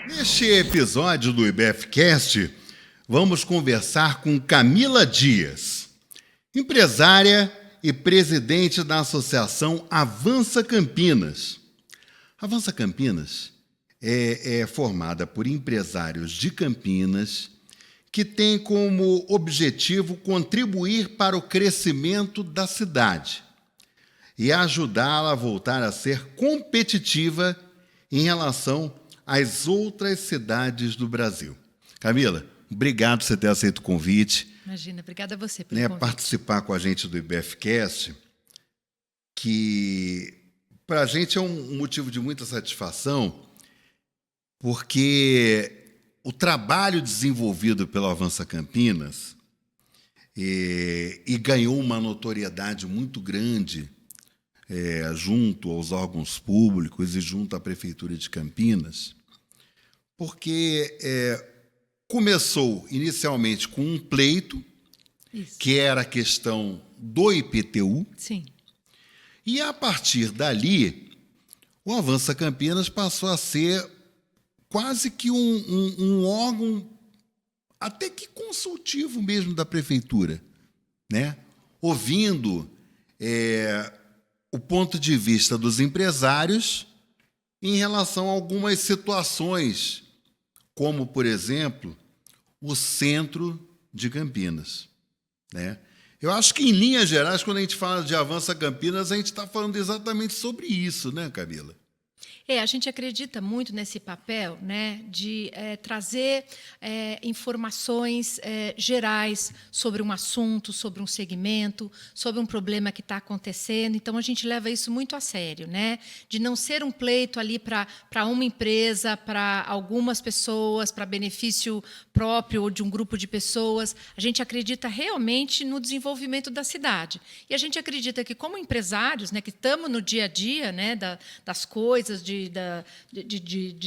Neste episódio do IBFcast, vamos conversar com Camila Dias, empresária e presidente da Associação Avança Campinas. Avança Campinas é formada por empresários de Campinas que tem como objetivo contribuir para o crescimento da cidade e ajudá-la a voltar a ser competitiva em relação às outras cidades do Brasil. Camila, obrigado por você ter aceito o convite. Imagina, obrigada a você pelo convite. Participar com a gente do IBFcast, que para a gente é um motivo de muita satisfação, porque o trabalho desenvolvido pela Avança Campinas e ganhou uma notoriedade muito grande junto aos órgãos públicos e junto à Prefeitura de Campinas, porque começou inicialmente com um pleito, Isso. que era a questão do IPTU. Sim. E, a partir dali, o Avança Campinas passou a ser quase que um órgão até que consultivo mesmo da Prefeitura, né? Ouvindo o ponto de vista dos empresários em relação a algumas situações, como, por exemplo, o centro de Campinas, né? Eu acho que, em linhas gerais, quando a gente fala de Avança Campinas, a gente está falando exatamente sobre isso, né, Camila? A gente acredita muito nesse papel, né, de trazer informações gerais sobre um assunto, sobre um segmento, sobre um problema que está acontecendo. Então, a gente leva isso muito a sério, né, de não ser um pleito ali para uma empresa, para algumas pessoas, para benefício próprio ou de um grupo de pessoas. A gente acredita realmente no desenvolvimento da cidade. E a gente acredita que, como empresários, né, que estamos no dia a dia, né, das coisas, de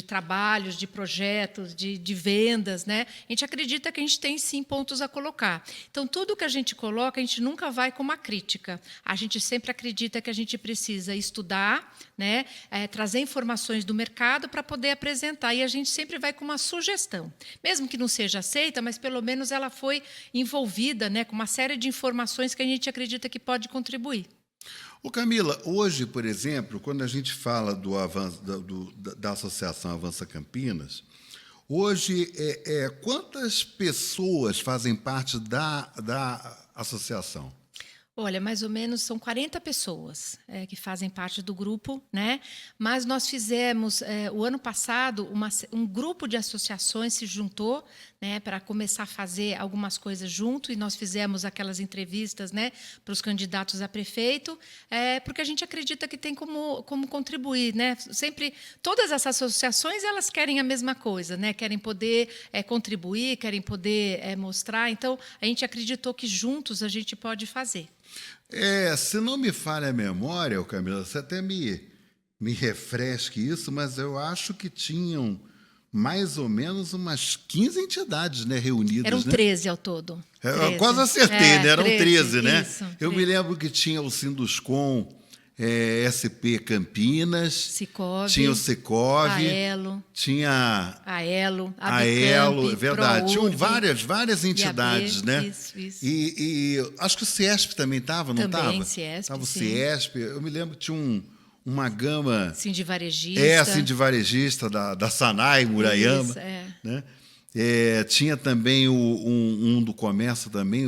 trabalhos, de projetos, de vendas, né? A gente acredita que a gente tem, sim, pontos a colocar. Então, tudo que a gente coloca, a gente nunca vai com uma crítica. A gente sempre acredita que a gente precisa estudar, né? Trazer informações do mercado para poder apresentar. E a gente sempre vai com uma sugestão. Mesmo que não seja aceita, mas, pelo menos, ela foi envolvida, né, com uma série de informações que a gente acredita que pode contribuir. Ô Camila, hoje, por exemplo, quando a gente fala da Associação Avança Campinas, hoje, quantas pessoas fazem parte da associação? Olha, mais ou menos são 40 pessoas que fazem parte do grupo, né? Mas nós fizemos, o ano passado, um grupo de associações se juntou, né, para começar a fazer algumas coisas junto, e nós fizemos aquelas entrevistas, né, para os candidatos a prefeito, porque a gente acredita que tem como contribuir, né? Sempre, todas essas associações, elas querem a mesma coisa, né? Querem poder contribuir, querem poder mostrar. Então, a gente acreditou que juntos a gente pode fazer. Se não me falha a memória, Camila, você até me refresque isso, mas eu acho que tinham mais ou menos umas 15 entidades, né, reunidas. Eram 13 ao todo. 13. Quase acertei, né? Eram 13, né? Isso, eu 13. Me lembro que tinha o Sinduscom, SP Campinas, Sicov, tinha o Sicov, Aelo, tinha Aelo, é verdade. Tinham várias entidades, IAB, né? Isso. E acho que o Ciesp também estava, não estava? Também, Ciesp, Estava o sim. Ciesp. Eu me lembro que tinha uma gama... Sindivarejista. Sindivarejista da Sanai, Murayama. Isso, né? Tinha também um do comércio também,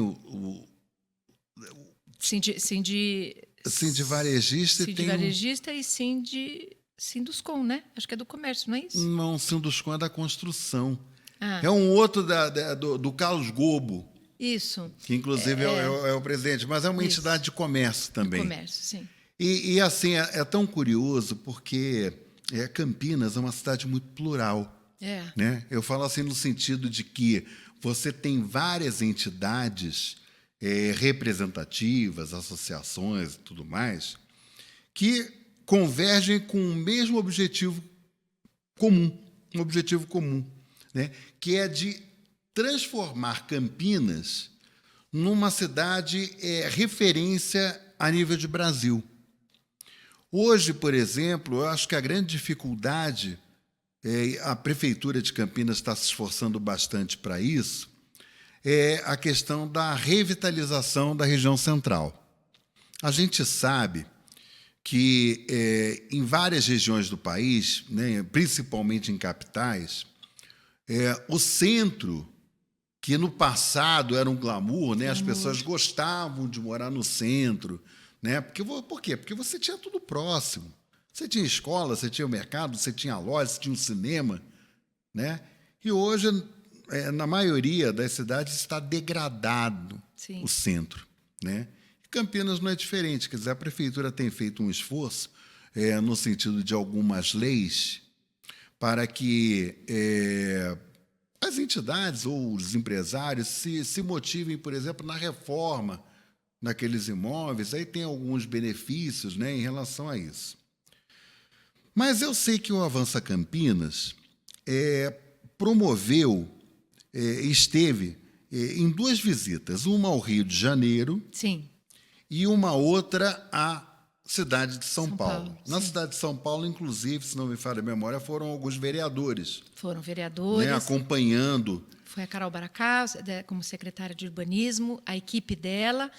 Sindivarejista. Sindivarejista e Sinduscom, né? Acho que é do comércio, não é isso? Não, Sinduscom é da construção. É um outro do Carlos Gobo. Isso. Que, inclusive, é o presidente, mas é uma entidade de comércio também. De comércio, sim. E assim, é tão curioso, porque Campinas é uma cidade muito plural. Né? Eu falo assim no sentido de que você tem várias entidades representativas, associações e tudo mais, que convergem com o mesmo objetivo comum, né? Que é de transformar Campinas numa cidade referência a nível de Brasil. Hoje, por exemplo, eu acho que a grande dificuldade, a Prefeitura de Campinas está se esforçando bastante para isso, é a questão da revitalização da região central. A gente sabe que em várias regiões do país, né, principalmente em capitais, o centro, que no passado era um glamour, né, as pessoas gostavam de morar no centro, né, por quê? Porque você tinha tudo próximo. Você tinha escola, você tinha o mercado, você tinha a loja, você tinha um cinema, né? E hoje, na maioria das cidades, está degradado o centro, né? Campinas não é diferente, quer dizer, a prefeitura tem feito um esforço no sentido de algumas leis para que as entidades ou os empresários se motivem, por exemplo, na reforma daqueles imóveis. Aí tem alguns benefícios, né, em relação a isso. Mas eu sei que o Avança Campinas promoveu, esteve em 2 visitas, uma ao Rio de Janeiro. Sim. E uma outra à cidade de São Paulo. Na sim. cidade de São Paulo, inclusive, se não me falha a memória, foram alguns vereadores. Foram vereadores. Né, acompanhando. Foi a Carol Baracá, como secretária de Urbanismo, a equipe dela,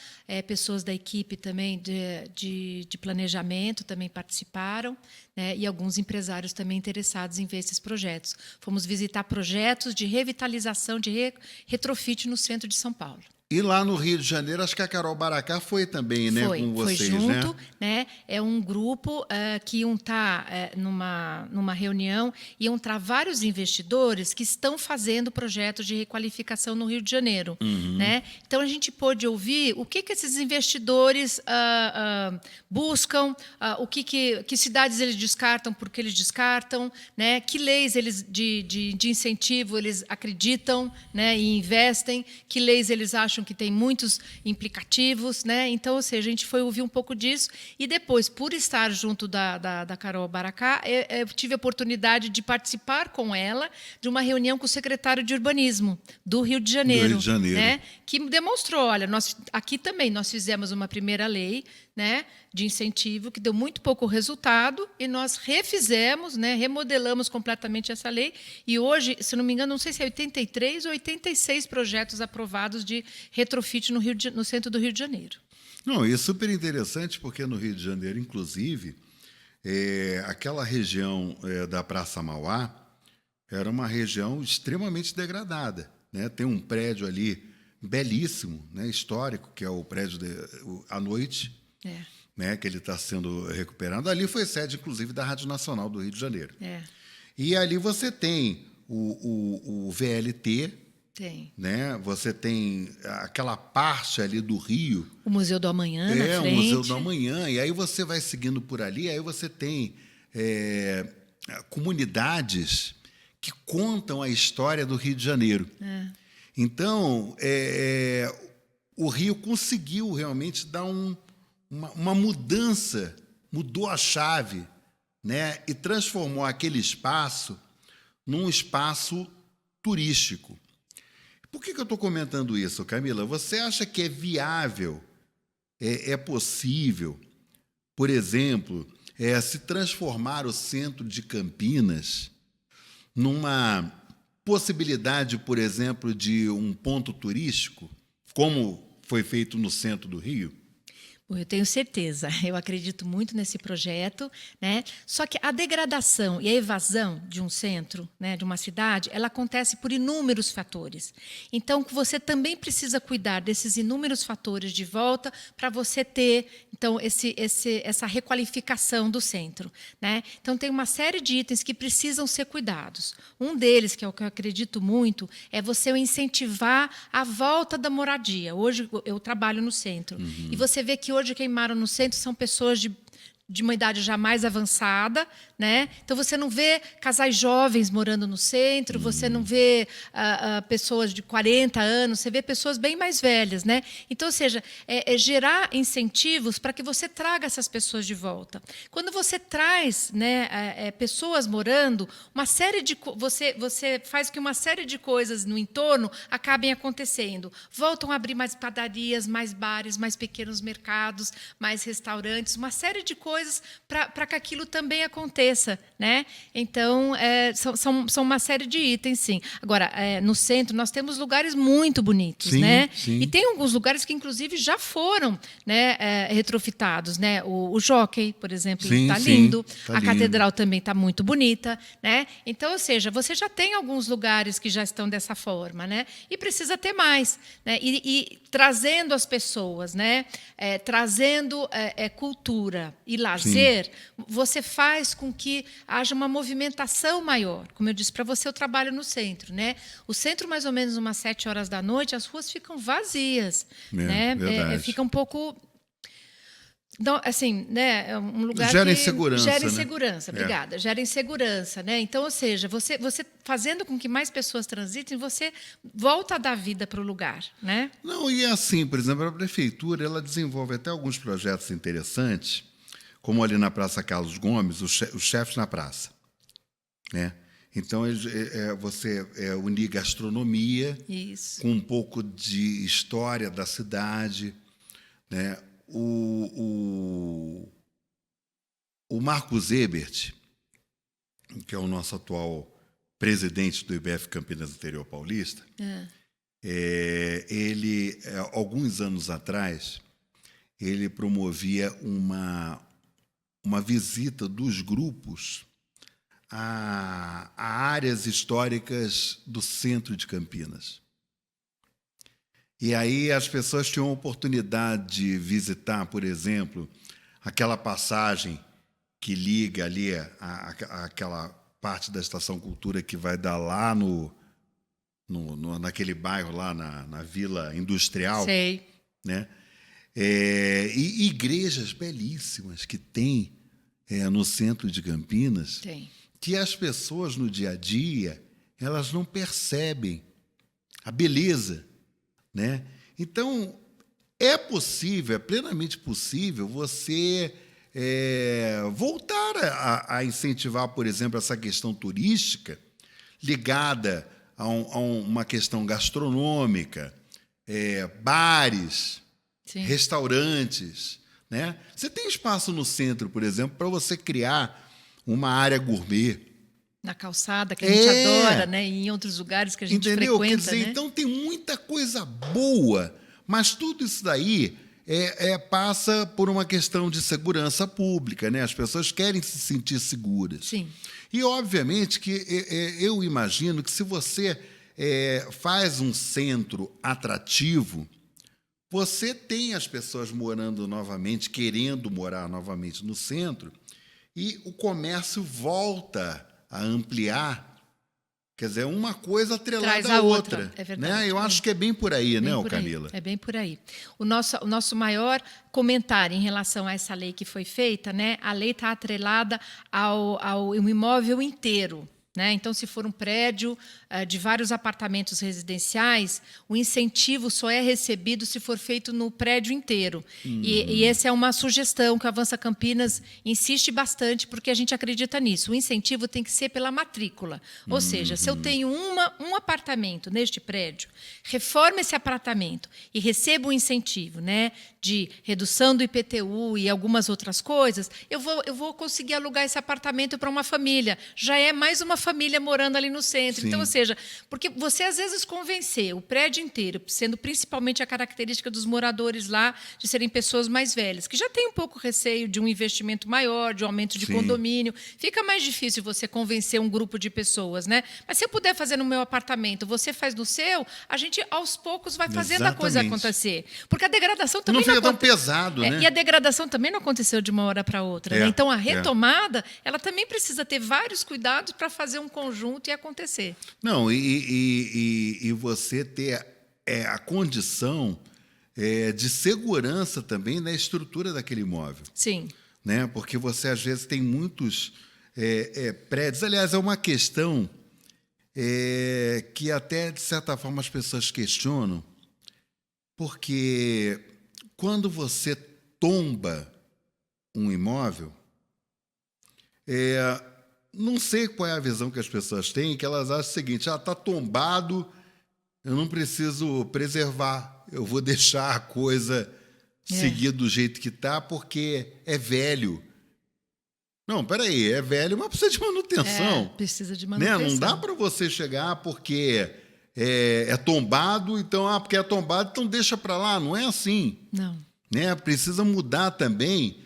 pessoas da equipe também de planejamento também participaram, né, e alguns empresários também interessados em ver esses projetos. Fomos visitar projetos de revitalização, de retrofit no centro de São Paulo. E lá no Rio de Janeiro, acho que a Carol Baracá foi também, né, com vocês, foi junto, né? É um grupo que iam estar numa reunião, iam entrar vários investidores que estão fazendo projetos de requalificação no Rio de Janeiro, né? Então a gente pôde ouvir o que esses investidores buscam, que cidades eles descartam, por que eles descartam, né? Que leis eles de incentivo eles acreditam, né? E investem, que leis eles acham que tem muitos implicativos, né? Então, ou seja, a gente foi ouvir um pouco disso e depois, por estar junto da Carol Baracá, eu tive a oportunidade de participar com ela de uma reunião com o secretário de Urbanismo do Rio de Janeiro, Rio de Janeiro. Né? Que demonstrou, olha, aqui também nós fizemos uma primeira lei, né, de incentivo que deu muito pouco resultado e nós refizemos, né, remodelamos completamente essa lei e hoje, se não me engano, não sei se é 83 ou 86 projetos aprovados de retrofit no centro do Rio de Janeiro. Não, e é super interessante porque no Rio de Janeiro, inclusive, aquela região da Praça Mauá era uma região extremamente degradada, né? Tem um prédio ali belíssimo, né, histórico, que é o prédio à noite, né, que ele está sendo recuperado. Ali foi sede, inclusive, da Rádio Nacional do Rio de Janeiro. E ali você tem o VLT, né? Você tem aquela parte ali do Rio. O Museu do Amanhã, na frente. O Museu do Amanhã. E aí você vai seguindo por ali, aí você tem comunidades que contam a história do Rio de Janeiro. Então, o Rio conseguiu realmente dar uma mudança, mudou a chave, né? E transformou aquele espaço num espaço turístico. Por que eu estou comentando isso, Camila? Você acha que é viável, é possível, por exemplo, se transformar o centro de Campinas numa possibilidade, por exemplo, de um ponto turístico, como foi feito no centro do Rio? Bom, eu tenho certeza, eu acredito muito nesse projeto, né? Só que a degradação e a evasão de um centro, né, de uma cidade, ela acontece por inúmeros fatores. Então, você também precisa cuidar desses inúmeros fatores de volta para você ter, então, essa requalificação do centro, né? Então, tem uma série de itens que precisam ser cuidados. Um deles, que é o que eu acredito muito, é você incentivar a volta da moradia. Hoje, eu trabalho no centro, e você vê que hoje quem mora no centro são pessoas de uma idade já mais avançada, né? Então você não vê casais jovens morando no centro, você não vê pessoas de 40 anos, você vê pessoas bem mais velhas, né? Então, ou seja, gerar incentivos para que você traga essas pessoas de volta. Quando você traz, né, pessoas morando, você faz que uma série de coisas no entorno acabem acontecendo. Voltam a abrir mais padarias, mais bares, mais pequenos mercados, mais restaurantes, uma série de coisas coisas para que aquilo também aconteça, né? Então, são uma série de itens, sim. Agora, no centro, nós temos lugares muito bonitos, Sim, né? sim. E tem alguns lugares que, inclusive, já foram, né, retrofitados, né? O Jockey, por exemplo, Sim, está sim, lindo. tá A lindo. Catedral também está muito bonita, né? Então, ou seja, você já tem alguns lugares que já estão dessa forma, né? E precisa ter mais, né? E trazendo as pessoas, né? Trazendo cultura e lazer, você faz com que haja uma movimentação maior. Como eu disse para você, eu trabalho no centro, né? O centro, mais ou menos umas 7 horas da noite, as ruas ficam vazias, né? Verdade. Fica um pouco... Então, assim, né, é um lugar Gera que insegurança, gera né? insegurança, obrigada. Gera insegurança, né? Então, ou seja, você fazendo com que mais pessoas transitem, você volta a dar vida para o lugar, né? Não, e assim, por exemplo, a prefeitura ela desenvolve até alguns projetos interessantes, como ali na Praça Carlos Gomes, os chefes na praça, né? Então, você unir gastronomia Isso. com um pouco de história da cidade, né? O Marcos Ebert, que é o nosso atual presidente do IBF Campinas Interior Paulista, ele, alguns anos atrás, ele promovia uma visita dos grupos a áreas históricas do centro de Campinas. E aí as pessoas tinham a oportunidade de visitar, por exemplo, aquela passagem que liga ali aquela parte da Estação Cultura que vai dar lá naquele bairro lá na Vila Industrial. Sei. Né? E igrejas belíssimas que tem no centro de Campinas, Tem. que as pessoas no dia a dia elas não percebem a beleza, né? Então é possível, é plenamente possível você voltar a incentivar, por exemplo, essa questão turística ligada a uma questão gastronômica, bares, Sim. restaurantes, né? Você tem espaço no centro, por exemplo, para você criar uma área gourmet. Na calçada, que a gente adora, né? E em outros lugares que a gente Entendeu? frequenta, Quer dizer, né? então tem muita coisa boa, mas tudo isso daí passa por uma questão de segurança pública, né? As pessoas querem se sentir seguras. Sim. E, obviamente, que eu imagino que se você faz um centro atrativo, você tem as pessoas morando novamente, querendo morar novamente no centro, e o comércio volta a ampliar. Quer dizer, uma coisa atrelada Traz à a outra. outra, é verdade. Né? Eu acho que é bem por aí, né, Camila? É bem por aí. O nosso maior comentário em relação a essa lei que foi feita, né? A lei está atrelada ao imóvel inteiro. Né? Então, se for um prédio de vários apartamentos residenciais, o incentivo só é recebido se for feito no prédio inteiro. E essa é uma sugestão que o Avança Campinas insiste bastante, porque a gente acredita nisso. O incentivo tem que ser pela matrícula. Ou seja, se eu tenho um apartamento neste prédio, reforme esse apartamento e recebo um incentivo, né, de redução do IPTU e algumas outras coisas, eu vou conseguir alugar esse apartamento para uma família. Já é mais uma família morando ali no centro. Sim. Então, ou seja, porque você às vezes convencer o prédio inteiro, sendo principalmente a característica dos moradores lá de serem pessoas mais velhas, que já tem um pouco receio de um investimento maior, de um aumento de condomínio, fica mais difícil você convencer um grupo de pessoas, né? Mas se eu puder fazer no meu apartamento, você faz no seu, a gente aos poucos vai fazendo a coisa acontecer. Porque a degradação também não fica tão pesado, né? E a degradação também não aconteceu de uma hora para outra, né? Então a retomada, ela também precisa ter vários cuidados para fazer um conjunto e acontecer. Não, e você ter a condição de segurança também na estrutura daquele imóvel. Sim. Né? Porque você, às vezes, tem muitos prédios. Aliás, é uma questão que até, de certa forma, as pessoas questionam, porque quando você tomba um imóvel, não sei qual é a visão que as pessoas têm, que elas acham o seguinte: está tombado, eu não preciso preservar, eu vou deixar a coisa seguir do jeito que está, porque é velho, Não, peraí, é velho, mas precisa de manutenção. Precisa de Né? manutenção. Não dá para você chegar porque é tombado, então, porque é tombado, então deixa para lá. Não é assim. Não. Né? Precisa mudar também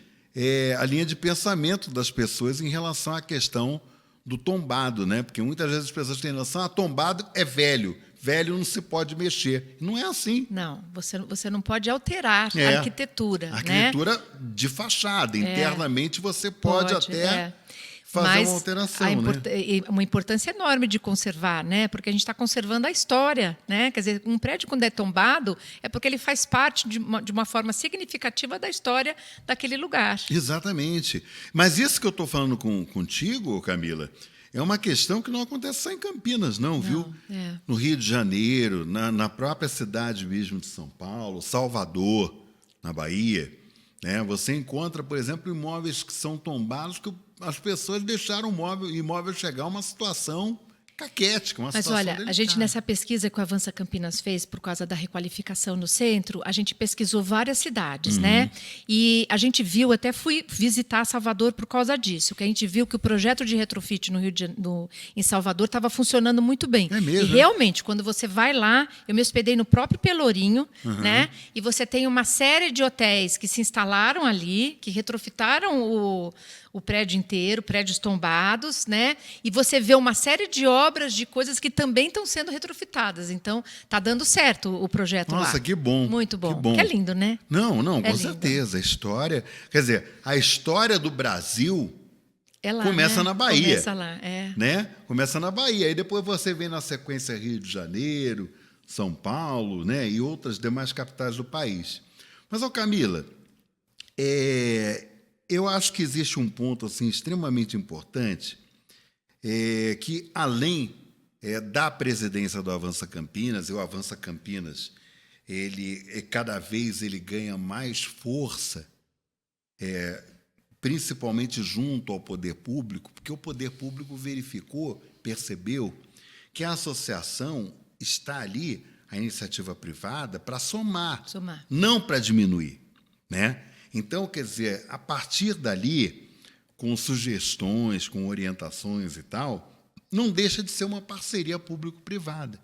a linha de pensamento das pessoas em relação à questão do tombado, né? Porque muitas vezes as pessoas têm noção, tombado é velho. Velho não se pode mexer. Não é assim. Não, você não pode alterar a arquitetura. A arquitetura de fachada. Internamente você pode até fazer uma alteração. Uma importância enorme de conservar, né? Porque a gente está conservando a história. Né? Quer dizer, um prédio, quando é tombado, é porque ele faz parte de uma forma significativa da história daquele lugar. Exatamente. Mas isso que eu estou falando contigo, Camila, é uma questão que não acontece só em Campinas, não, viu? No Rio de Janeiro, na própria cidade mesmo de São Paulo, Salvador, na Bahia, né? Você encontra, por exemplo, imóveis que são tombados que as pessoas deixaram o imóvel chegar a uma situação caquética, uma situação delicada. A gente nessa pesquisa que o Avança Campinas fez por causa da requalificação no centro, a gente pesquisou várias cidades, né? E a gente viu, até fui visitar Salvador por causa disso, que a gente viu que o projeto de retrofit em Salvador estava funcionando muito bem. É mesmo? E realmente, quando você vai lá, eu me hospedei no próprio Pelourinho, né? E você tem uma série de hotéis que se instalaram ali, que retrofitaram o prédio inteiro, prédios tombados, né? E você vê uma série de obras, de coisas que também estão sendo retrofitadas. Então, está dando certo o projeto lá. Nossa, que bom. Muito bom. Que bom. Que é lindo, né? Não, com certeza. A história... Quer dizer, a história do Brasil começa, né? Na Bahia. Começa lá, né? Começa na Bahia. Aí depois você vem na sequência Rio de Janeiro, São Paulo, né? E outras demais capitais do país. Mas, Camila, eu acho que existe um ponto assim, extremamente importante, que além da presidência do Avança Campinas, e o Avança Campinas, cada vez ele ganha mais força, principalmente junto ao poder público, porque o poder público percebeu que a associação está ali, a iniciativa privada, para somar, não para diminuir, né? Então, quer dizer, a partir dali, com sugestões, com orientações e tal, não deixa de ser uma parceria público-privada,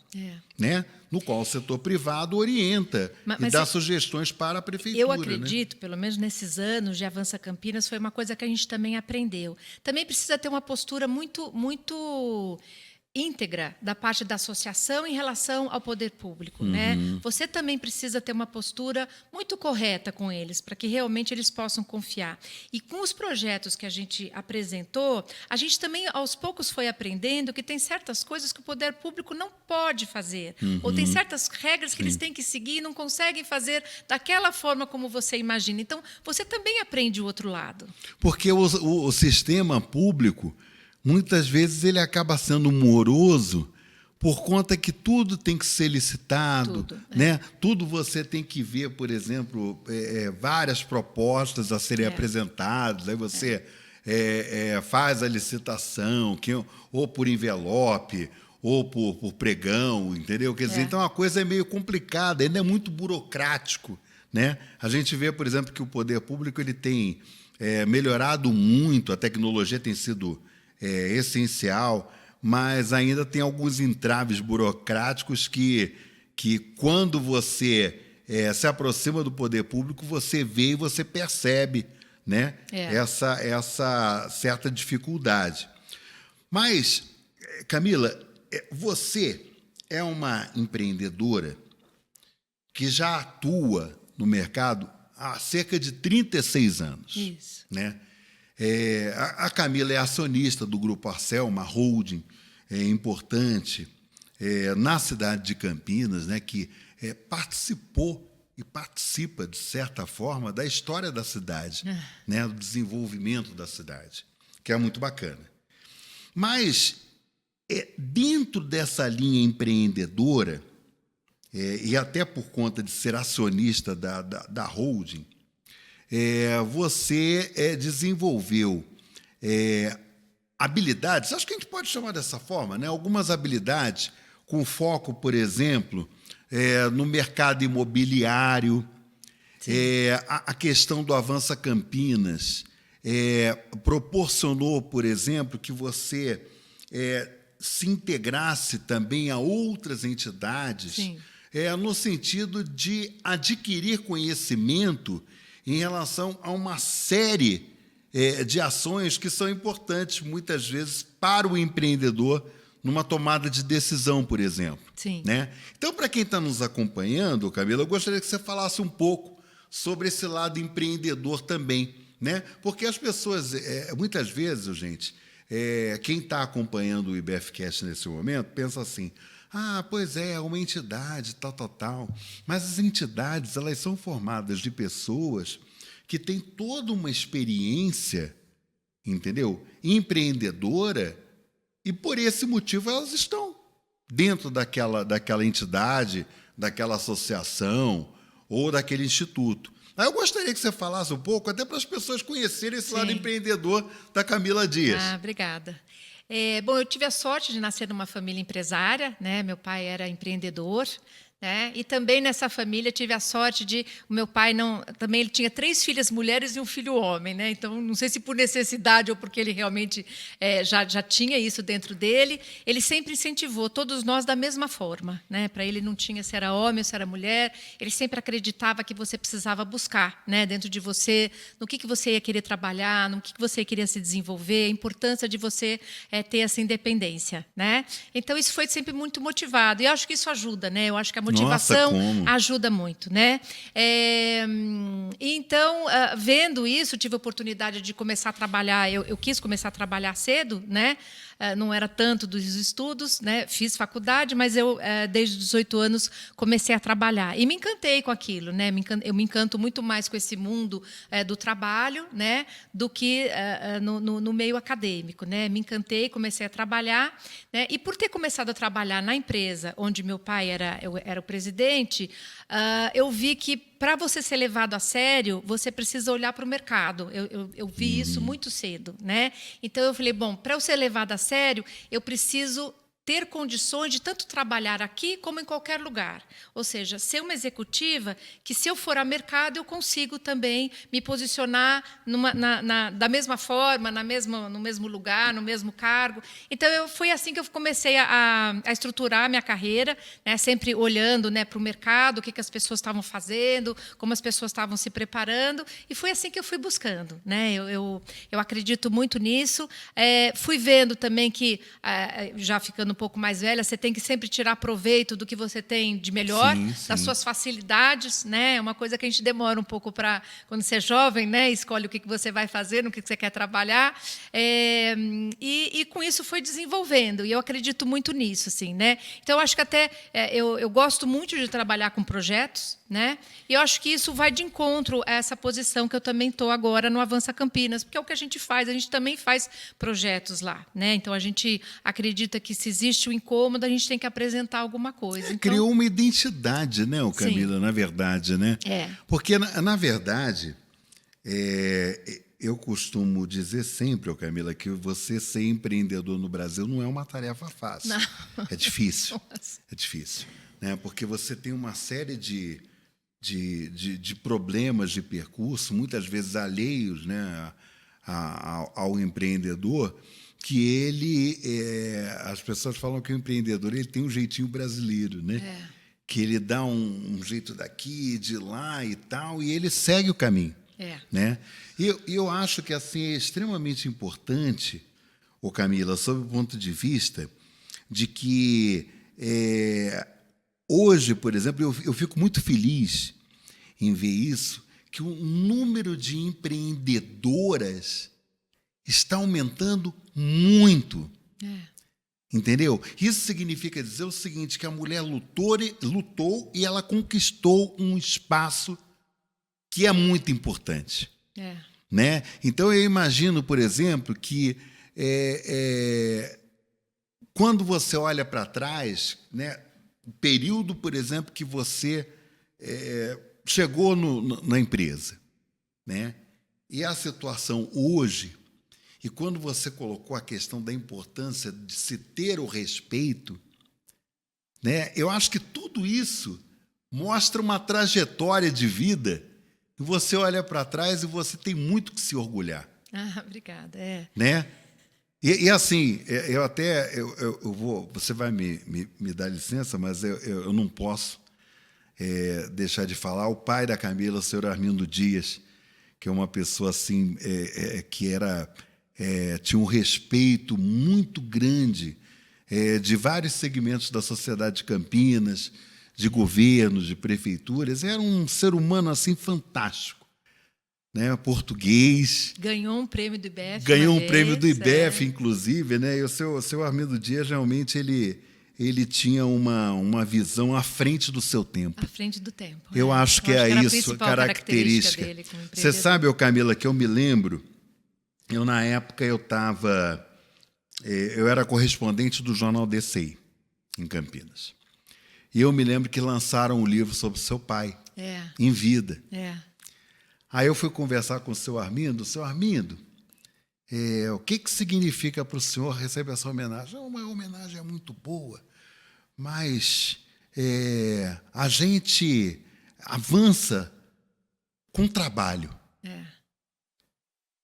né? No qual o setor privado orienta e dá sugestões para a prefeitura. Eu acredito, né? Pelo menos nesses anos de Avança Campinas, foi uma coisa que a gente também aprendeu. Também precisa ter uma postura muito íntegra da parte da associação em relação ao poder público, né? Você também precisa ter uma postura muito correta com eles, para que realmente eles possam confiar. E com os projetos que a gente apresentou, a gente também, aos poucos, foi aprendendo que tem certas coisas que o poder público não pode fazer, ou tem certas regras que eles têm que seguir e não conseguem fazer daquela forma como você imagina. Então, você também aprende o outro lado. Porque o sistema público, muitas vezes ele acaba sendo moroso por conta que tudo tem que ser licitado, né? Tudo você tem que ver, por exemplo, várias propostas a serem apresentadas, aí você faz a licitação, ou por envelope, ou por pregão, entendeu? Quer dizer, então a coisa é meio complicada, ainda é muito burocrático, né? A gente vê, por exemplo, que o poder público ele tem melhorado muito, a tecnologia tem sido essencial, mas ainda tem alguns entraves burocráticos que quando você se aproxima do poder público, você vê e você percebe, né? Essa certa dificuldade. Mas, Camila, você é uma empreendedora que já atua no mercado há cerca de 36 anos. Isso. Né? A Camila é acionista do Grupo Arcel, uma holding importante na cidade de Campinas, né, que participou e participa, de certa forma, da história da cidade, né, do desenvolvimento da cidade, que é muito bacana. Mas, dentro dessa linha empreendedora, e até por conta de ser acionista da holding, você desenvolveu habilidades, acho que a gente pode chamar dessa forma, né? Algumas habilidades com foco, por exemplo, no mercado imobiliário, a questão do Avança Campinas, proporcionou, por exemplo, que você se integrasse também a outras entidades, Sim. No sentido de adquirir conhecimento em relação a uma série de ações que são importantes, muitas vezes, para o empreendedor numa tomada de decisão, por exemplo. Sim. Né? Então, para quem está nos acompanhando, Camila, eu gostaria que você falasse um pouco sobre esse lado empreendedor também, né? Porque as pessoas, muitas vezes, gente, quem está acompanhando o IBFcast nesse momento pensa assim: pois é uma entidade, tal. Mas as entidades, elas são formadas de pessoas que têm toda uma experiência, entendeu? Empreendedora, e por esse motivo elas estão dentro daquela entidade, daquela associação ou daquele instituto. Aí eu gostaria que você falasse um pouco, até para as pessoas conhecerem esse lado empreendedor da Camila Dias. Obrigada. Bom, eu tive a sorte de nascer numa família empresária, né? Meu pai era empreendedor, né? E também nessa família tive a sorte de o meu pai também ele tinha 3 filhas mulheres e um filho homem, né? Então não sei se por necessidade ou porque ele realmente já tinha isso dentro dele, ele sempre incentivou todos nós da mesma forma, né? Para ele não tinha se era homem ou se era mulher, ele sempre acreditava que você precisava buscar, né? Dentro de você, no que você ia querer trabalhar, no que você queria se desenvolver, a importância de você ter essa independência, né? Então isso foi sempre muito motivado e eu acho que isso ajuda, né? Eu acho que a motivação ajuda muito, né? Então, vendo isso, tive a oportunidade de começar a trabalhar. Eu quis começar a trabalhar cedo, né? Não era tanto dos estudos, né? Fiz faculdade, mas eu, desde os 18 anos, comecei a trabalhar. E me encantei com aquilo, né? Eu me encanto muito mais com esse mundo do trabalho, né? Do que no meio acadêmico, né? Me encantei, comecei a trabalhar, né? E por ter começado a trabalhar na empresa onde meu pai era o presidente, eu vi que para você ser levado a sério, você precisa olhar para o mercado. Eu vi isso muito cedo, né? Então eu falei, bom, para eu ser levado a sério, eu preciso ter condições de tanto trabalhar aqui como em qualquer lugar. Ou seja, ser uma executiva que, se eu for a mercado, eu consigo também me posicionar da mesma forma, no mesmo lugar, no mesmo cargo. Então, foi assim que eu comecei a estruturar a minha carreira, né, sempre olhando, né, para o mercado, o que as pessoas estavam fazendo, como as pessoas estavam se preparando, e foi assim que eu fui buscando. Né? Eu acredito muito nisso. Fui vendo também que, já ficando um pouco mais velha, você tem que sempre tirar proveito do que você tem de melhor, das suas facilidades, né? É uma coisa que a gente demora um pouco para, quando você é jovem, né? Escolhe o que você vai fazer, no que você quer trabalhar, e com isso foi desenvolvendo, e eu acredito muito nisso, assim, né? Então, eu acho que até eu gosto muito de trabalhar com projetos, né? E eu acho que isso vai de encontro a essa posição que eu também estou agora no Avança Campinas, porque é o que a gente também faz projetos lá, né? Então, a gente acredita que se existe o incômodo, a gente tem que apresentar alguma coisa. Então, criou uma identidade, né, Camila, na verdade, né? Porque, na verdade, eu costumo dizer sempre, Camila, que você ser empreendedor no Brasil não é uma tarefa fácil. Não. É difícil. É difícil. Né? Porque você tem uma série de problemas de percurso, muitas vezes alheios, né, ao empreendedor, que as pessoas falam que o empreendedor ele tem um jeitinho brasileiro, né? Que ele dá um jeito daqui, de lá e tal, e ele segue o caminho. Né? E eu acho que assim, é extremamente importante, Camila, sob o ponto de vista de que hoje, por exemplo, eu fico muito feliz em ver isso, que o número de empreendedoras está aumentando muito. Entendeu? Isso significa dizer o seguinte, que a mulher lutou e ela conquistou um espaço que é muito importante. Né? Então, eu imagino, por exemplo, que quando você olha para trás, né, o período, por exemplo, que você chegou na empresa, né, e a situação hoje, e quando você colocou a questão da importância de se ter o respeito, né, eu acho que tudo isso mostra uma trajetória de vida e você olha para trás e você tem muito que se orgulhar. Ah, obrigada. Né? E assim, eu vou, você vai me dar licença, mas eu não posso deixar de falar. O pai da Camila, o senhor Armindo Dias, que é uma pessoa assim, que tinha um respeito muito grande de vários segmentos da sociedade de Campinas, de governos, de prefeituras. Era um ser humano assim fantástico. Né, português. Ganhou um prêmio do IBEF. Ganhou um prêmio do IBEF, inclusive, né? E o seu Armindo Dias, realmente, ele tinha uma visão à frente do seu tempo. À frente do tempo. Eu acho que é isso, a característica. Dele como empreendedor. Você sabe, Camila, que eu me lembro, na época, eu era correspondente do jornal DCI, em Campinas. E eu me lembro que lançaram um livro sobre o seu pai, em vida. Aí eu fui conversar com o seu Armindo. Seu Armindo, o que significa para o senhor receber essa homenagem? Uma homenagem muito boa, mas a gente avança com trabalho.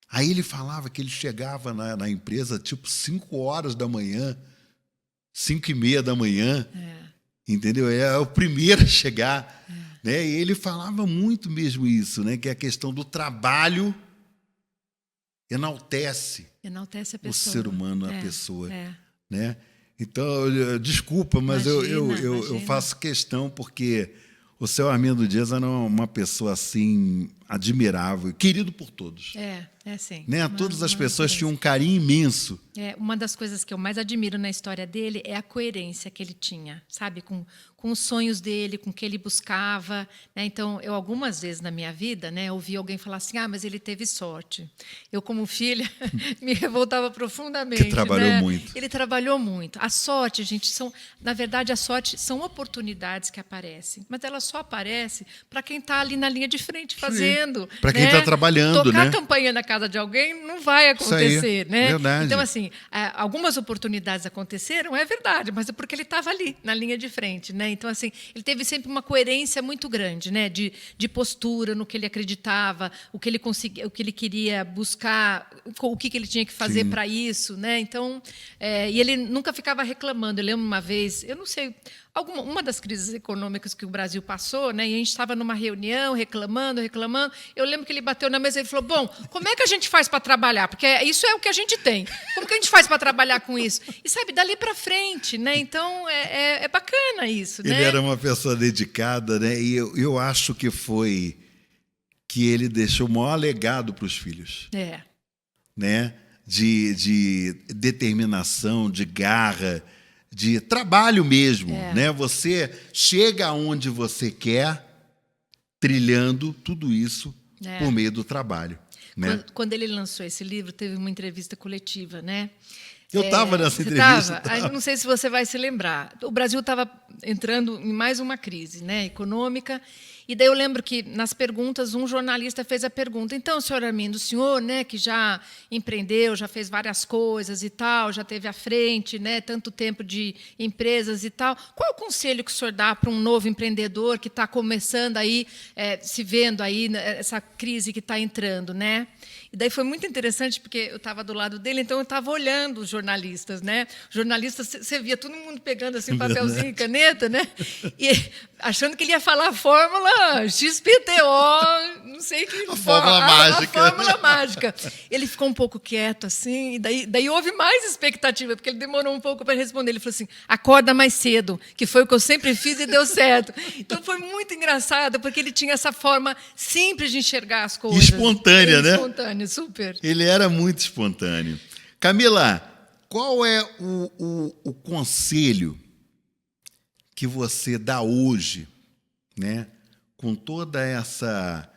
Aí ele falava que ele chegava na empresa tipo 5 horas da manhã, 5:30 da manhã, entendeu? É o primeiro a chegar. Né? E ele falava muito mesmo isso, né? Que a questão do trabalho enaltece a pessoa. O ser humano, a pessoa. Né? Então, desculpa, mas eu faço questão porque o seu Armindo Dias era uma pessoa assim admirável, querido por todos. Sim. Né? Todas as pessoas tinham um carinho imenso. Uma das coisas que eu mais admiro na história dele é a coerência que ele tinha, sabe? Com os sonhos dele, com o que ele buscava. Né? Então, eu algumas vezes na minha vida, né, ouvi alguém falar assim, mas ele teve sorte. Eu, como filha, me revoltava profundamente. Que trabalhou muito. Ele trabalhou muito. A sorte, gente, na verdade, a sorte são oportunidades que aparecem, mas ela só aparece para quem está ali na linha de frente fazendo. Para quem está trabalhando, Tocar né? campanha na casa de alguém não vai acontecer, né? Verdade. Então, assim, algumas oportunidades aconteceram, é verdade, mas é porque ele estava ali, na linha de frente, né? Então, assim, ele teve sempre uma coerência muito grande, né? De postura, no que ele acreditava, o que ele conseguia, o que ele queria buscar, o que ele tinha que fazer para isso, né? Então, e ele nunca ficava reclamando. Eu lembro uma vez, eu não sei, uma das crises econômicas que o Brasil passou, né? E a gente estava numa reunião reclamando. Eu lembro que ele bateu na mesa e falou: bom, como é que a gente faz para trabalhar? Porque isso é o que a gente tem. Como que a gente faz para trabalhar com isso? E sabe, dali para frente, né? Então é bacana isso, né? Ele era uma pessoa dedicada, né? E eu acho que foi que ele deixou o maior legado para os filhos. Né? De determinação, de garra, de trabalho mesmo, né? Você chega aonde você quer, trilhando tudo isso por meio do trabalho. Né? Quando ele lançou esse livro, teve uma entrevista coletiva, né? Eu estava nessa entrevista. Tava. Não sei se você vai se lembrar. O Brasil estava entrando em mais uma crise, né, econômica. E daí eu lembro que, nas perguntas, um jornalista fez a pergunta: então, senhor Armindo, o senhor, né, que já empreendeu, já fez várias coisas e tal, já teve à frente, né, tanto tempo de empresas e tal, qual é o conselho que o senhor dá para um novo empreendedor que está começando aí, se vendo aí essa crise que está entrando, né? E daí foi muito interessante, porque eu estava do lado dele, então eu estava olhando os jornalistas, né? Jornalistas, você via todo mundo pegando assim papelzinho e caneta, né? E achando que ele ia falar a fórmula XPTO, não sei que a fórmula mágica. A fórmula mágica. Ele ficou um pouco quieto assim, e daí houve mais expectativa, porque ele demorou um pouco para responder. Ele falou assim: acorda mais cedo, que foi o que eu sempre fiz e deu certo. Então foi muito engraçado, porque ele tinha essa forma simples de enxergar as coisas. Espontânea, né? Espontânea, super. Ele era muito espontâneo. Camila, qual é o conselho que você dá hoje, né, com toda essa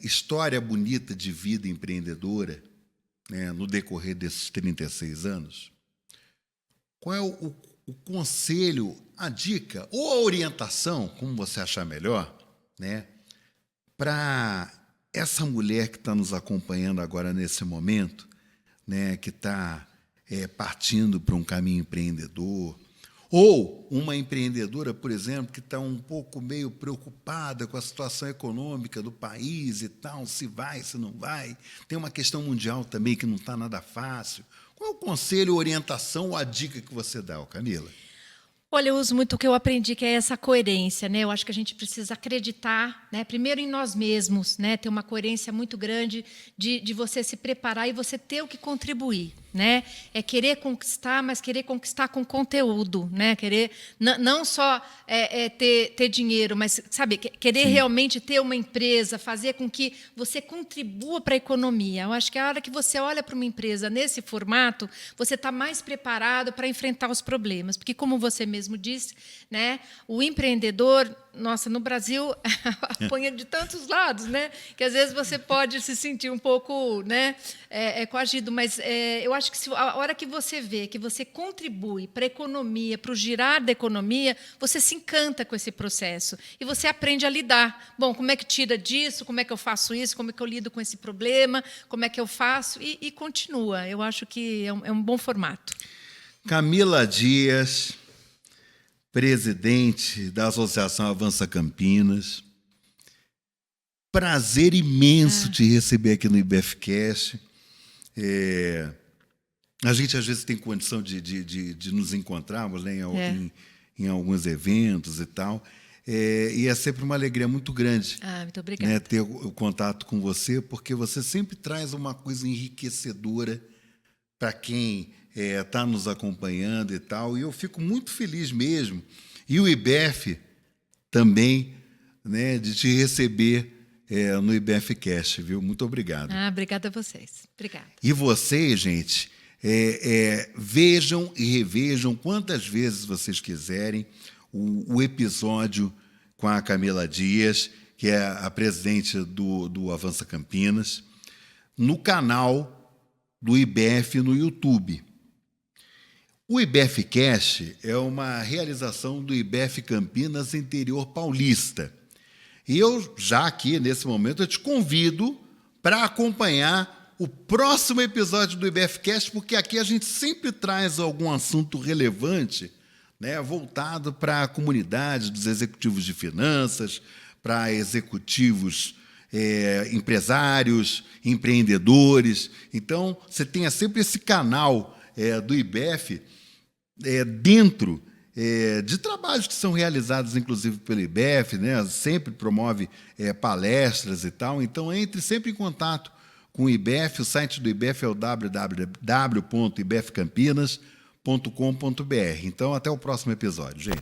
história bonita de vida empreendedora, né, no decorrer desses 36 anos? Qual é o conselho, a dica ou a orientação, como você achar melhor, né, para essa mulher que está nos acompanhando agora nesse momento, né, que está partindo para um caminho empreendedor, Ou uma empreendedora, por exemplo, que está um pouco meio preocupada com a situação econômica do país e tal, se vai, se não vai. Tem uma questão mundial também que não está nada fácil. Qual é o conselho, orientação ou a dica que você dá, Camila? Olha, eu uso muito o que eu aprendi, que é essa coerência, né? Eu acho que a gente precisa acreditar, né? Primeiro em nós mesmos, né? Ter uma coerência muito grande de você se preparar e você ter o que contribuir, né? É querer conquistar, mas querer conquistar com conteúdo, né? Querer não só ter dinheiro, mas, sabe, querer Sim. realmente ter uma empresa, fazer com que você contribua para a economia. Eu acho que a hora que você olha para uma empresa nesse formato, você está mais preparado para enfrentar os problemas, porque como você mesmo disse, né? O empreendedor, nossa, no Brasil apanha de tantos lados, né? Que às vezes você pode se sentir um pouco, né, coagido, mas eu acho que a hora que você vê que você contribui para a economia, para o girar da economia, você se encanta com esse processo e você aprende a lidar. Bom, como é que tira disso? Como é que eu faço isso? Como é que eu lido com esse problema? Como é que eu faço? E continua. Eu acho que é um bom formato. Camila Dias, presidente da Associação Avança Campinas. Prazer imenso te receber aqui no IBFcast. A gente, às vezes, tem condição de nos encontrarmos, né, em alguns eventos e tal. E é sempre uma alegria muito grande, muito obrigada, né, ter o contato com você, porque você sempre traz uma coisa enriquecedora para quem está nos acompanhando e tal, e eu fico muito feliz mesmo. E o IBF também, né, de te receber no IBFcast, viu? Muito obrigado. Obrigada a vocês. Obrigada. E vocês, gente, vejam e revejam quantas vezes vocês quiserem o episódio com a Camila Dias, que é a presidente do Avança Campinas, no canal do IBF no YouTube. O IBFcast é uma realização do IBF Campinas Interior Paulista. E eu, já aqui, nesse momento, eu te convido para acompanhar o próximo episódio do IBFcast, porque aqui a gente sempre traz algum assunto relevante, né, voltado para a comunidade dos executivos de finanças, para executivos empresários, empreendedores. Então, você tenha sempre esse canal do IBF dentro de trabalhos que são realizados, inclusive, pelo IBF, né? Sempre promove palestras e tal. Então, entre sempre em contato com o IBF. O site do IBF é o www.ibfcampinas.com.br. Então, até o próximo episódio, gente.